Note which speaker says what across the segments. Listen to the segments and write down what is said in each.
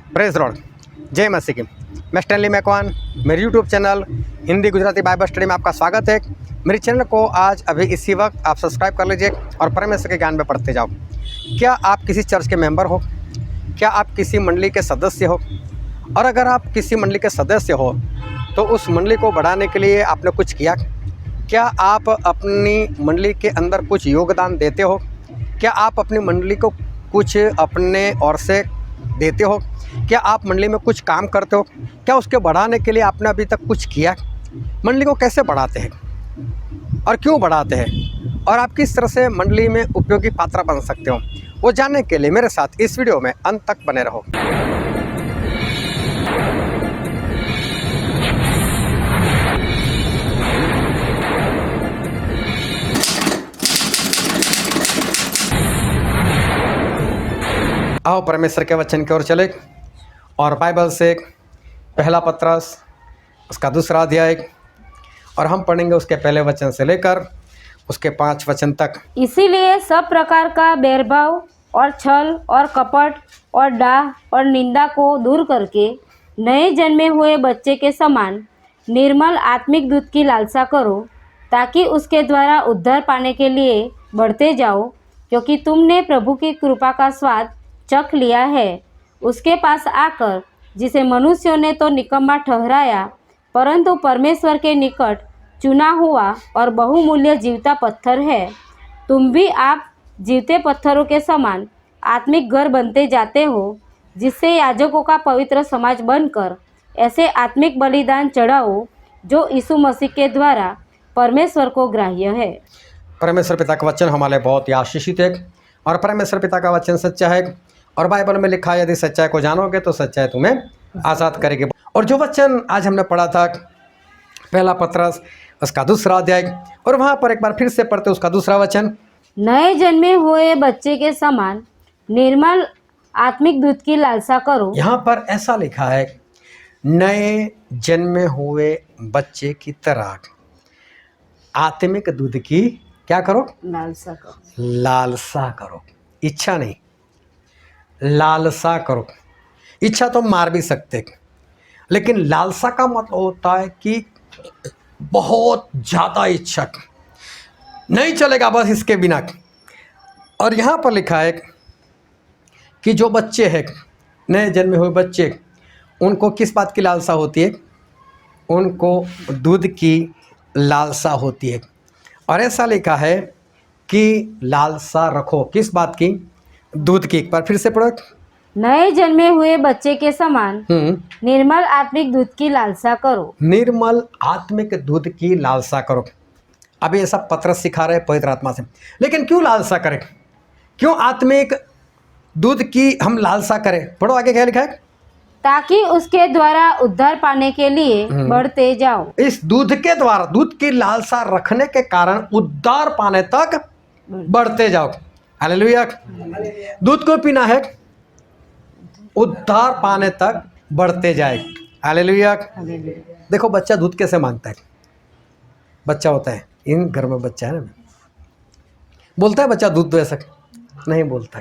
Speaker 1: Praise Lord, जय मसीह की। मैं स्टैनली मैकवान, मेरे YouTube channel Hindi Gujarati Bible study में आपका स्वागत है। मेरे चैनल को आज अभी इसी वक्त आप सब्सक्राइब कर लीजिए और परमेश्वर के ज्ञान में पढ़ते जाओ। क्या आप किसी चर्च के मेंबर हो? क्या आप किसी मंडली के सदस्य हो? और अगर आप किसी मंडली के सदस्य हो तो उस मंडली को बढ़ाने के लिए आपने कुछ किया? क्या आप अपनी मंडली के अंदर कुछ योगदान देते हो? क्या आप अपनी मंडली को कुछ अपने ओर से देते हो? क्या आप मंडली में कुछ काम करते हो? क्या उसके बढ़ाने के लिए आपने अभी तक कुछ किया? मंडली को कैसे बढ़ाते हैं और क्यों बढ़ाते हैं, और आप किस तरह से मंडली में उपयोगी पात्र बन सकते हो, वो जानने के लिए मेरे साथ इस वीडियो में अंत तक बने रहो। आओ परमेश्वर के वचन की ओर चले और बाइबल से पहला पत्रस उसका दूसरा अध्याय, और हम पढ़ेंगे उसके पहले वचन से लेकर उसके 5 वचन तक।
Speaker 2: इसीलिए सब प्रकार का बैरभाव और छल और कपट और डाह और निंदा को दूर करके नए जन्मे हुए बच्चे के समान निर्मल आत्मिक दूध की लालसा करो, ताकि उसके द्वारा उद्धार पाने के लिए बढ़ते जाओ, क्योंकि तुमने प्रभु की कृपा का स्वाद चख लिया है। उसके पास आकर, जिसे मनुष्यों ने तो निकम्मा ठहराया, परंतु परमेश्वर के निकट चुना हुआ और बहुमूल्य जीवता पत्थर है, तुम भी आप जीवते पत्थरों के समान आत्मिक घर बनते जाते हो, जिससे याजकों का पवित्र समाज बनकर ऐसे आत्मिक बलिदान चढ़ाओ जो यीशु मसीह के द्वारा परमेश्वर को ग्राह्य है।
Speaker 1: परमेश्वर पिता का वचन हमारे लिए बहुत ही आशीषित है और परमेश्वर पिता का वचन सच्चा है, और बाइबल में लिखा है यदि सच्चाई को जानोगे तो सच्चाई तुम्हें आज़ाद करेगी। और जो वचन आज हमने पढ़ा था पहला पत्रस उसका दूसरा अध्याय, और वहाँ पर एक बार फिर से पढ़ते उसका दूसरा वचन,
Speaker 2: नए जन्मे हुए बच्चे के समान निर्मल आत्मिक दूध की लालसा करो।
Speaker 1: यहाँ पर ऐसा लिखा है, नए जन्मे हुए बच्चे की तरह आत्मिक दूध की क्या करो?
Speaker 2: लालसा करो।
Speaker 1: लालसा करो। इच्छा नहीं, लालसा करो। इच्छा तो मार भी सकते, लेकिन लालसा का मतलब होता है कि बहुत ज़्यादा इच्छा, नहीं चलेगा बस इसके बिना। और यहाँ पर लिखा है कि जो बच्चे हैं, नए जन्मे हुए बच्चे, उनको किस बात की लालसा होती है? उनको दूध की लालसा होती है। और ऐसा लिखा है कि लालसा रखो, किस बात की? दूध की। एक बार फिर से पढ़ो,
Speaker 2: नए जन्मे हुए बच्चे के समान निर्मल आत्मिक दूध की लालसा करो।
Speaker 1: निर्मल आत्मिक दूध की लालसा करो। अभी ऐसा पत्र सिखा रहे पवित्र आत्मा से, लेकिन क्यों लालसा करें? क्यों आत्मिक दूध की हम लालसा करें? पढ़ो आगे क्या लिखा है,
Speaker 2: ताकि उसके द्वारा उद्धार पाने के लिए बढ़ते जाओ।
Speaker 1: इस दूध के द्वारा, दूध की लालसा रखने के कारण उद्धार पाने तक बढ़ते जाओ। हालेलुया। दूध को पीना है, उद्धार पाने तक बढ़ते जाए। हालेलुया। देखो बच्चा दूध कैसे मांगता है? बच्चा होता है, इन घर में बच्चा है ना, बोलता है बच्चा दूध दो? ऐसा नहीं बोलता।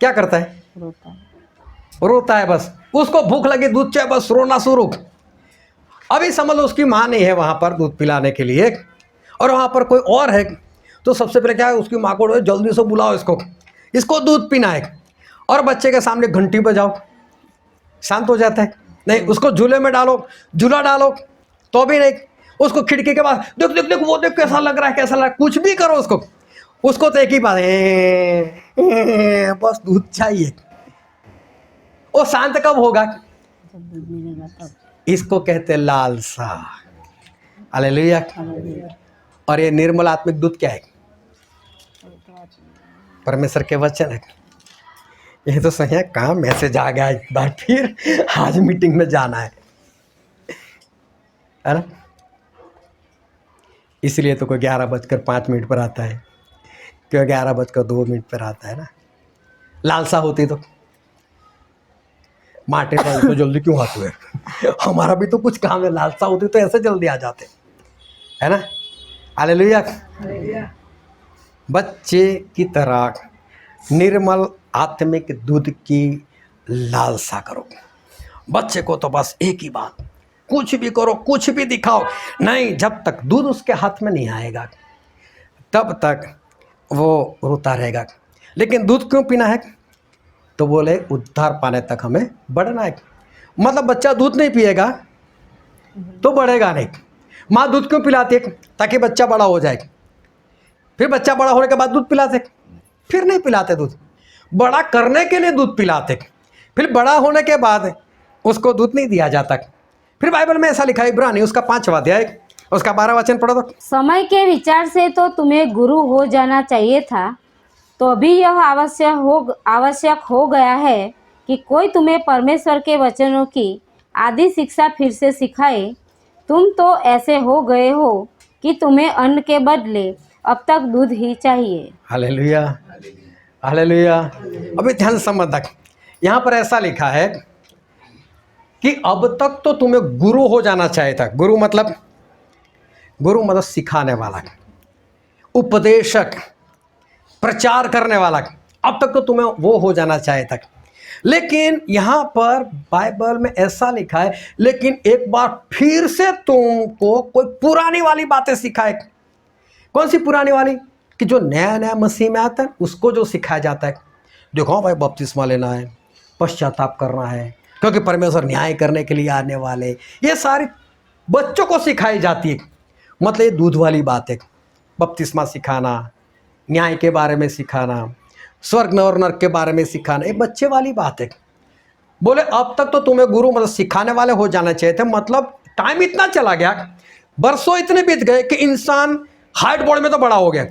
Speaker 1: क्या करता है? रोता है बस। उसको भूख लगी, दूध चाहिए, बस रोना शुरू। अभी समझ लो उसकी माँ नहीं है वहाँ पर दूध पिलाने के लिए, और वहाँ पर कोई और है, तो सबसे पहले क्या है, उसकी माँ को जल्दी से बुलाओ, इसको दूध पीना है। और बच्चे के सामने घंटी बजाओ, शांत हो जाता है? नहीं। उसको झूले में डालो, झूला डालो तो भी नहीं। उसको खिड़की के पास देख देख देख, वो देख कैसा लग रहा है, कैसा लग रहा है, कुछ भी करो उसको तो एक ही बात है, बस दूध चाहिए। वो शांत कब होगा? इसको कहते हैं लालसा। हालेलुया। और ये निर्मल आत्मिक दूध क्या है? परमेश्वर के वचन है। ये तो सही है, कहाँ मैसेज आ गया एक बार फिर, आज मीटिंग में जाना है ना? इसलिए तो कोई 11:05 पर आता है, क्यों 11:02 पर आता है ना। लालसा होती तो माटे तो जल्दी क्यों आते हैं? हमारा भी तो कुछ काम है, लालसा होती तो ऐसे जल्दी आ जाते, है ना। हालेलुया। बच्चे की तरह निर्मल आत्मिक दूध की लालसा करो। बच्चे को तो बस एक ही बात, कुछ भी करो, कुछ भी दिखाओ, नहीं, जब तक दूध उसके हाथ में नहीं आएगा तब तक वो रोता रहेगा। लेकिन दूध क्यों पीना है? तो बोले उद्धार पाने तक हमें बढ़ना है। मतलब बच्चा दूध नहीं पिएगा तो बढ़ेगा नहीं। माँ दूध क्यों पिलाती है? ताकि बच्चा बड़ा हो जाए। फिर बच्चा बड़ा होने के बाद दूध पिलाते, फिर नहीं पिलाते दूध, बड़ा करने के लिए दूध पिलाते। फिर बड़ा होने के बाद उसको दूध नहीं दिया जाता। फिर बाइबल में ऐसा लिखा है, इब्रानी उसका 5वां अध्याय उसका 12 वचन पढ़ो तो।
Speaker 2: समय के विचार से तो तुम्हें गुरु हो जाना चाहिए था, तो अभी यह आवश्यक हो गया है कि कोई तुम्हें परमेश्वर के वचनों की आदि शिक्षा फिर से सिखाए। तुम तो ऐसे हो गए हो कि तुम्हें अन्न के बदले अब तक दूध ही चाहिए।
Speaker 1: Hallelujah, hallelujah. अभी ध्यान से समझ, यहाँ पर ऐसा लिखा है कि अब तक तो तुम्हें गुरु हो जाना चाहिए था। गुरु मतलब सिखाने वाला, उपदेशक, प्रचार करने वाला। अब तक तो तुम्हें वो हो जाना चाहिए था। लेकिन यहाँ पर बाइबल में ऐसा लिखा है, लेकिन एक बार फिर से तुमको कोई पुरानी वाली बातें सिखाए। कौन सी पुरानी वाली? कि जो नया नया मसीह में आता है उसको जो सिखाया जाता है, देखो भाई बपतिस्मा लेना है, पश्चाताप करना है, क्योंकि परमेश्वर न्याय करने के लिए आने वाले, ये सारी बच्चों को सिखाई जाती है। मतलब ये दूध वाली बात है, बपतिस्मा सिखाना, न्याय के बारे में सिखाना, स्वर्ग और नरक के बारे में सिखाना, ये बच्चे वाली बात है। बोले अब तक तो तुम्हें गुरु मतलब सिखाने वाले हो जाना चाहिए थे। मतलब टाइम इतना चला गया, बरसों इतने बीत गए कि इंसान हाइट बॉडी में तो बड़ा हो गया।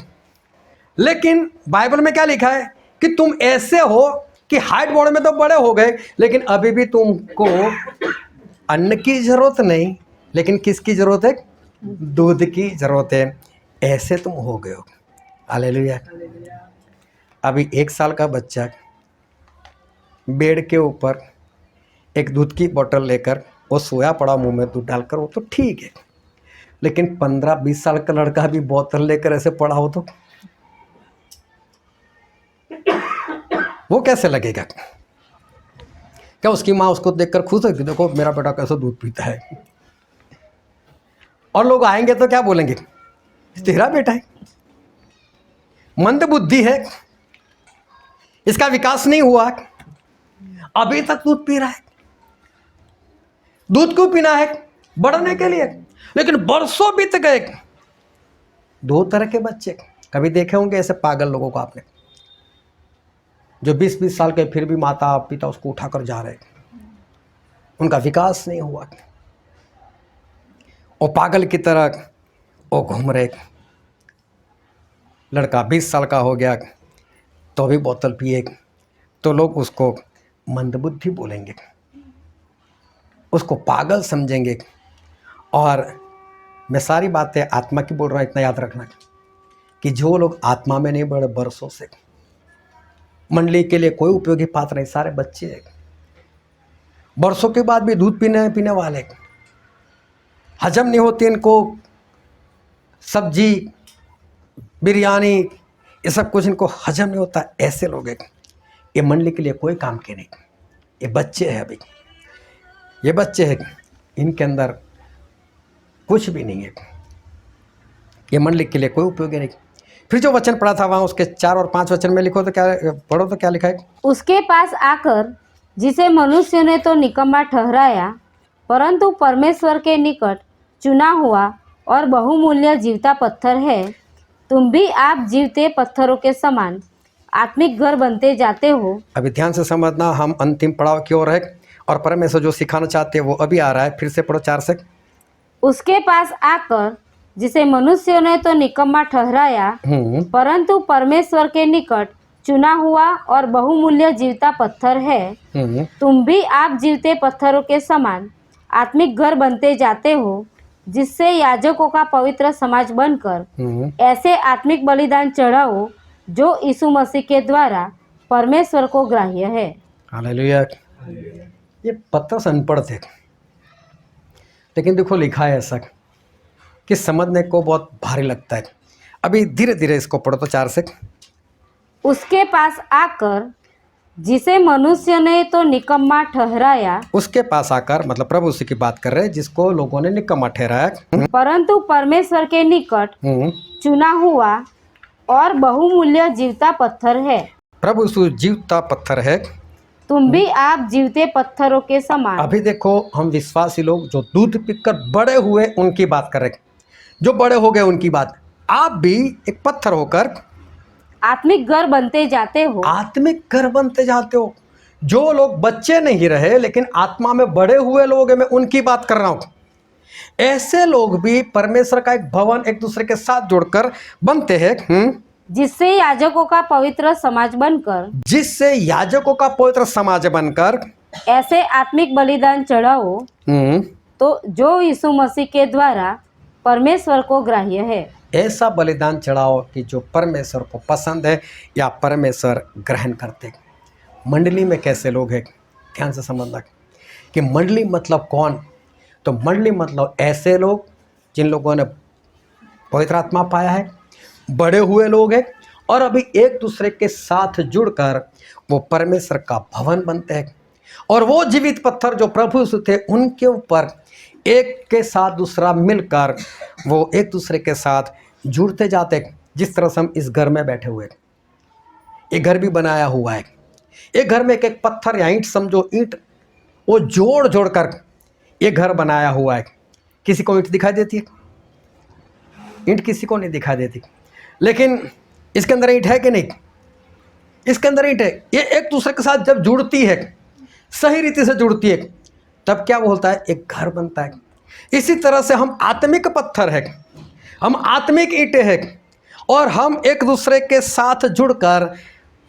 Speaker 1: लेकिन बाइबल में क्या लिखा है कि तुम ऐसे हो कि हाइट बॉडी में तो बड़े हो गए, लेकिन अभी भी तुमको अन्न की जरूरत नहीं, लेकिन किसकी जरूरत है? दूध की जरूरत है। ऐसे तुम हो गए हो। हालेलुया। अभी 1 साल का बच्चा बेड के ऊपर एक दूध की बोतल लेकर वो सोया पड़ा, मुंह में दूध डालकर, वो तो ठीक है। लेकिन 15-20 साल का लड़का भी बोतल लेकर ऐसे पड़ा हो तो वो कैसे लगेगा? क्या उसकी माँ उसको देखकर खुश है कि देखो मेरा बेटा कैसे दूध पीता है? और लोग आएंगे तो क्या बोलेंगे? तेरा बेटा है, मंद बुद्धि है, इसका विकास नहीं हुआ, अभी तक दूध पी रहा है। दूध क्यों पीना है? बढ़ने के लिए। लेकिन बरसों बीत गए। 2 तरह के बच्चे कभी देखे होंगे ऐसे पागल लोगों को आपने, जो 20-20 साल के फिर भी माता पिता उसको उठाकर जा रहे, उनका विकास नहीं हुआ, वो पागल की तरह वो घूम रहे। लड़का 20 साल का हो गया तो भी बोतल पिए, तो लोग उसको मंदबुद्धि बोलेंगे, उसको पागल समझेंगे। और मैं सारी बातें आत्मा की बोल रहा हूँ, इतना याद रखना कि जो लोग आत्मा में नहीं बढ़े बरसों से, मंडली के लिए कोई उपयोगी पात्र नहीं, सारे बच्चे हैं। बरसों के बाद भी दूध पीने वाले, हजम नहीं होती इनको, सब्जी बिरयानी ये सब कुछ इनको हजम नहीं होता, ऐसे लोग हैं। ये मंडली के लिए कोई काम के नहीं। ये बच्चे हैं, अभी ये बच्चे हैं, इनके अंदर कुछ भी नहीं है, ये मंडली के लिए कोई उपयोगी नहीं। फिर जो वचन पढ़ा था वहाँ उसके 4 और 5 वचन में लिखो तो क्या पढ़ो तो क्या लिखा है?
Speaker 2: उसके पास आकर जिसे मनुष्य ने तो निकम्मा ठहराया, परंतु परमेश्वर के निकट चुना हुआ और बहुमूल्य जीवता पत्थर है। तुम भी आप जीवते पत्थरों के समान आत्मिक घर बनते जाते हो।
Speaker 1: अभी ध्यान से समझना, हम अंतिम पड़ाव की ओर है और परमेश्वर जो सिखाना चाहते हैं वो अभी आ रहा है। फिर से पढ़ो 4 से।
Speaker 2: उसके पास आकर जिसे मनुष्यों ने तो निकम्मा ठहराया, परंतु परमेश्वर के निकट चुना हुआ और बहुमूल्य जीवता पत्थर है। तुम भी आप जीवते पत्थरों के समान आत्मिक घर बनते जाते हो, जिससे याजकों का पवित्र समाज बनकर ऐसे आत्मिक बलिदान चढ़ाओ जो यीशु मसीह के द्वारा परमेश्वर को ग्राह्य है।
Speaker 1: हालेलुया। ये पत्थर से अनपढ़ थे, लेकिन देखो लिखा है ऐसा कि समझने को बहुत भारी लगता है। अभी धीरे धीरे इसको पढ़ो तो 4 से।
Speaker 2: उसके पास आकर जिसे मनुष्य ने तो निकम्मा ठहराया,
Speaker 1: उसके पास आकर, मतलब प्रभु उसी की बात कर रहे हैं जिसको लोगों ने निकम्मा ठहराया।
Speaker 2: परंतु परमेश्वर के निकट चुना हुआ और बहुमूल्य जीवता पत्थर है।
Speaker 1: प्रभु यीशु जीवता पत्थर है।
Speaker 2: तुम भी आप जीवते पत्थरों के समान।
Speaker 1: अभी देखो, हम विश्वासी लोग जो दूध पीकर बड़े हुए उनकी बात कर रहे हैं, जो बड़े हो गए उनकी बात। आप भी एक पत्थर होकर
Speaker 2: आत्मिक घर बनते जाते हो।
Speaker 1: आत्मिक घर बनते जाते हो। जो लोग बच्चे नहीं रहे लेकिन आत्मा में बड़े हुए लोग हैं, मैं उनकी बात कर रहा हूं। ऐसे लोग भी परमेश्वर का एक भवन एक दूसरे के साथ जोड़कर बनते हैं,
Speaker 2: जिससे याजकों का पवित्र समाज बनकर,
Speaker 1: जिससे याजकों का पवित्र समाज बनकर
Speaker 2: ऐसे आत्मिक बलिदान चढ़ाओ तो जो यीशु मसीह के द्वारा परमेश्वर को ग्राह्य है।
Speaker 1: ऐसा बलिदान चढ़ाओ कि जो परमेश्वर को पसंद है या परमेश्वर ग्रहण करते। मंडली में कैसे लोग हैं, ध्यान से समझना कि मंडली मतलब कौन। तो मंडली मतलब ऐसे लोग जिन लोगों ने पवित्र आत्मा पाया है, बड़े हुए लोग हैं और अभी एक दूसरे के साथ जुड़कर वो परमेश्वर का भवन बनते हैं। और वो जीवित पत्थर जो प्रभु यीशु थे, उनके ऊपर एक के साथ दूसरा मिलकर वो एक दूसरे के साथ जुड़ते जाते। जिस तरह से हम इस घर में बैठे हुए, एक घर भी बनाया हुआ है। एक घर में एक एक पत्थर या ईंट समझो, ईंट वो जोड़ जोड़ कर एक घर बनाया हुआ है। किसी को ईंट दिखाई देती है? ईंट किसी को नहीं दिखाई देती, लेकिन इसके अंदर ईंट है कि नहीं? इसके अंदर ईंट है। ये एक दूसरे के साथ जब जुड़ती है, सही रीति से जुड़ती है, तब क्या बोलता है? एक घर बनता है। इसी तरह से हम आत्मिक पत्थर है, हम आत्मिक ईंटें हैं और हम एक दूसरे के साथ जुड़कर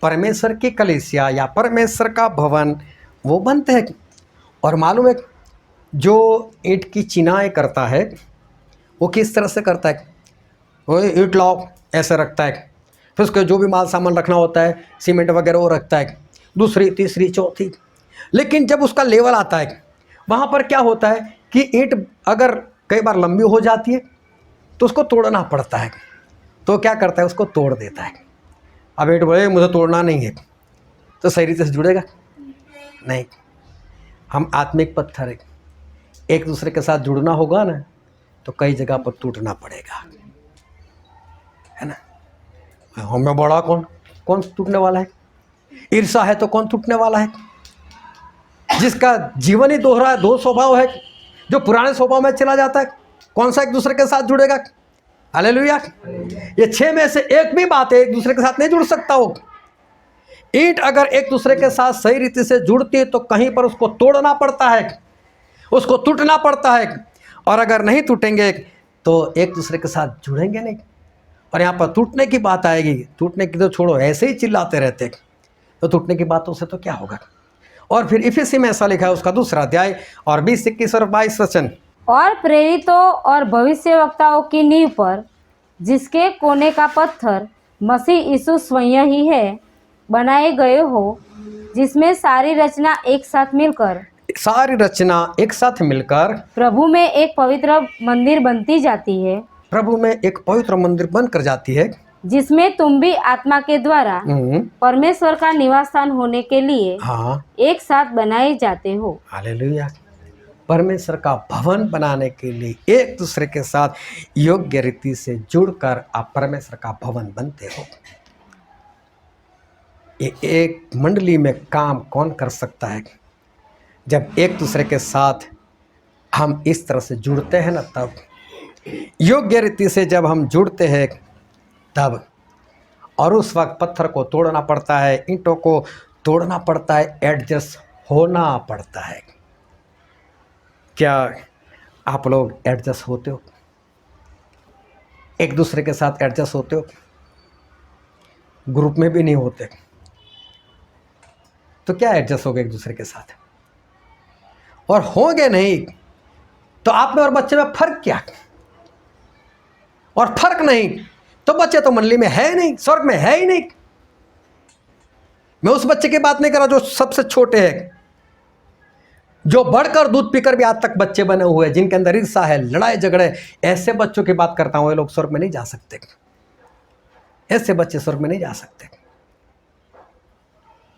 Speaker 1: परमेश्वर की कलीसिया या परमेश्वर का भवन वो बनते हैं। और मालूम है, जो ईंट की चिनाई करता है वो किस तरह से करता है? वो ईंट लाओ ऐसे रखता है, फिर उसके जो भी माल सामान रखना होता है, सीमेंट वगैरह वो रखता है, दूसरी तीसरी चौथी। लेकिन जब उसका लेवल आता है, वहाँ पर क्या होता है कि ईंट अगर कई बार लंबी हो जाती है तो उसको तोड़ना पड़ता है। तो क्या करता है? उसको तोड़ देता है। अब ईंट बोले मुझे तोड़ना नहीं है, तो सही रीति से जुड़ेगा नहीं। हम आत्मिक पत्थर है, एक दूसरे के साथ जुड़ना होगा ना, तो कई जगह पर टूटना पड़ेगा, है ना। हमें बड़ा कौन टूटने वाला है? ईर्षा है तो कौन टूटने वाला है? जिसका जीवन ही दोहरा है, दो स्वभाव है, जो पुराने स्वभाव में चला जाता है, कौन सा एक दूसरे के साथ जुड़ेगा? हालेलुया। ये 6 में से एक भी बात है, एक दूसरे के साथ नहीं जुड़ सकता हो। ईंट अगर एक दूसरे के साथ सही रीति से जुड़ती है तो कहीं पर उसको तोड़ना पड़ता है, उसको टूटना पड़ता है। और अगर नहीं टूटेंगे तो एक दूसरे के साथ जुड़ेंगे नहीं। और यहाँ पर टूटने की बात आएगी, टूटने की तो छोड़ो, ऐसे ही चिल्लाते रहते, तो टूटने की बातों से तो क्या होगा। और फिर इफिसी में ऐसा लिखा है, उसका 2 अध्याय और 20, 21 और 22 वचन।
Speaker 2: और प्रेरितों और भविष्यवक्ताओं की नींव पर, जिसके कोने का पत्थर मसीह यीशु स्वयं ही है, बनाए गए हो, जिसमें सारी रचना एक साथ मिलकर प्रभु में एक पवित्र मंदिर बनती जाती है।
Speaker 1: प्रभु में एक पवित्र मंदिर बनकर जाती है,
Speaker 2: जिसमें तुम भी आत्मा के द्वारा परमेश्वर का निवास स्थान होने के लिए एक साथ बनाए जाते हो।
Speaker 1: हालेलुया। परमेश्वर का भवन बनाने के लिए एक दूसरे के साथ योग्य रीति से जुड़कर आप परमेश्वर का भवन बनते हो। ये एक मंडली में काम कौन कर सकता है? जब एक दूसरे के साथ हम इस तरह से जुड़ते हैं ना, तब योग्य रीति से जब हम जुड़ते हैं तब। और उस वक्त पत्थर को तोड़ना पड़ता है, ईंटों को तोड़ना पड़ता है, एडजस्ट होना पड़ता है। क्या आप लोग एडजस्ट होते हो? एक दूसरे के साथ एडजस्ट होते हो? ग्रुप में भी नहीं होते तो क्या एडजस्ट होगा एक दूसरे के साथ? और होंगे नहीं तो आप में और बच्चे में फर्क क्या? और फर्क नहीं तो बच्चे तो मंडली में है नहीं, स्वर्ग में है ही नहीं। मैं उस बच्चे की बात नहीं कर रहा जो सबसे छोटे हैं, जो बढ़कर दूध पीकर भी आज तक बच्चे बने हुए हैं, जिनके अंदर ईर्षा है, लड़ाई झगड़े, ऐसे बच्चों की बात करता हूं। ये लोग स्वर्ग में नहीं जा सकते, ऐसे बच्चे स्वर्ग में नहीं जा सकते।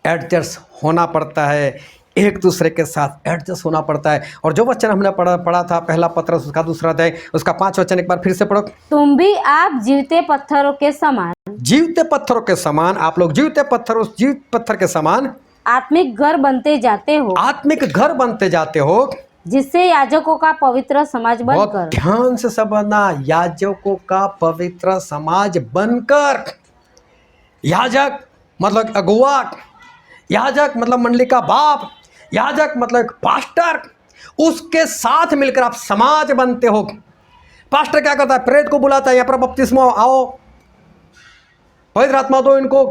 Speaker 1: एडजस्ट होना पड़ता है, एक दूसरे के साथ एडजस्ट होना पड़ता है। और जो वचन हमने पढ़ा था पहला पत्रस उसका 2 अध्याय उसका 5 वचन एक बार फिर से पढ़ो।
Speaker 2: तुम भी आप जीवते पत्थरों के समान,
Speaker 1: जीवते पत्थरों के समान, आप लोग जीवते पत्थर, उस जीवित पत्थर के समान
Speaker 2: आत्मिक घर बनते जाते हो,
Speaker 1: आत्मिक घर बनते जाते हो,
Speaker 2: जिससे याजकों का पवित्र समाज
Speaker 1: बहुत
Speaker 2: बनकर।
Speaker 1: ध्यान से समझना, याजकों का पवित्र समाज बनकर। याजक मतलब अगुआ, याजक मतलब मंडली का बाप, याजक मतलब एक पास्टर, उसके साथ मिलकर आप समाज बनते हो। पास्टर क्या करता है? प्रेरित को बुलाता है, यहाँ पर बपतिस्मा आओ, पवित्र आत्मा दो इनको।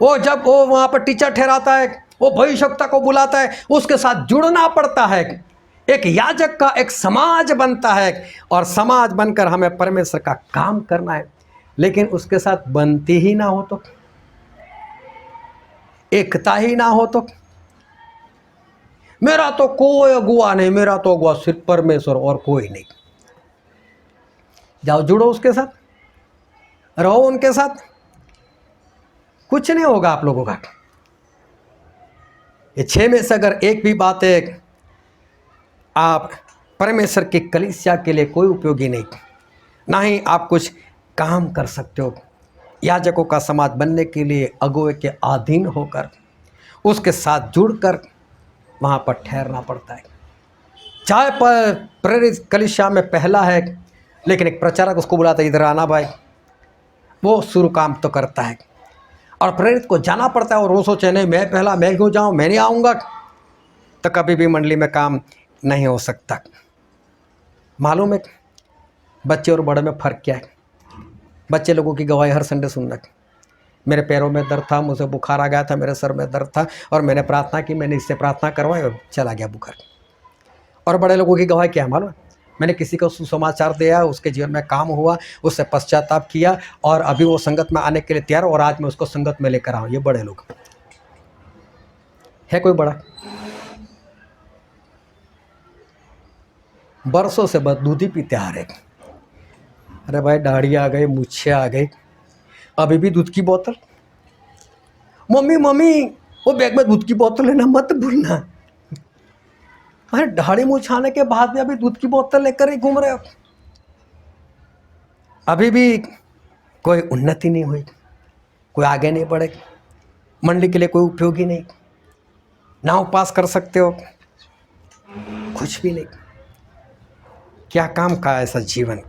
Speaker 1: वो जब वो वहाँ पर टीचर ठहराता है, वो भविष्यवक्ता को बुलाता है, उसके साथ जुड़ना पड़ता है। एक याजक का एक समाज बनता है और समाज बनकर हमें परमेश्वर का काम करना है। लेकिन उसके साथ बनती ही ना हो तो, एकता ही ना हो तो, मेरा तो कोई अगुआ नहीं, मेरा तो अगुआ सिर्फ परमेश्वर और कोई नहीं। जाओ जुड़ो उसके साथ, रहो उनके साथ, कुछ नहीं होगा आप लोगों का। ये 6 में से अगर एक भी बात है आप परमेश्वर की कलीसिया के लिए कोई उपयोगी नहीं, ना ही आप कुछ काम कर सकते हो। याजकों का समाज बनने के लिए अगुए के अधीन होकर उसके साथ जुड़कर वहाँ पर ठहरना पड़ता है। चाहे पर प्रेरित कलीसिया में पहला है, लेकिन एक प्रचारक उसको बुलाता है, इधर आना भाई, वो शुरू काम तो करता है और प्रेरित को जाना पड़ता है। और वो सोचे नहीं मैं पहला, मैं क्यों जाऊँ, मैं नहीं आऊँगा, तो कभी भी मंडली में काम नहीं हो सकता। मालूम है बच्चे और बड़े में फ़र्क क्या है? बच्चे लोगों की गवाही हर संडे सुनना, मेरे पैरों में दर्द था, मुझे बुखार आ गया था, मेरे सर में दर्द था और मैंने प्रार्थना की, मैंने इससे प्रार्थना करवाई और चला गया बुखार। और बड़े लोगों की गवाही क्या है मालूम? मैंने किसी को सुसमाचार दिया, उसके जीवन में काम हुआ, उससे पश्चाताप किया और अभी वो संगत में आने के लिए तैयार और आज मैं उसको संगत में लेकर आऊँ। ये बड़े लोग है। कोई बड़ा बरसों से बस दूध ही पीते आ रहे। अरे भाई दाढ़ी आ गई, मूछें आ गई, अभी भी दूध की बोतल। मम्मी मम्मी वो बैग में दूध की बोतल है ना, मत भूलना। अरे दाढ़ी मूछाने के बाद भी अभी दूध की बोतल लेकर ही घूम रहे हो। अभी भी कोई उन्नति नहीं हुई, कोई आगे नहीं बढ़े, मंडली के लिए कोई उपयोगी नहीं, नाव पास कर सकते हो, कुछ भी नहीं। क्या काम का ऐसा जीवन?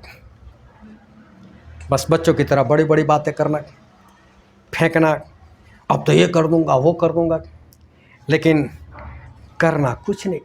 Speaker 1: बस बच्चों की तरह बड़ी बड़ी बातें करना, फेंकना, अब तो ये कर दूंगा वो कर दूंगा, लेकिन करना कुछ नहीं।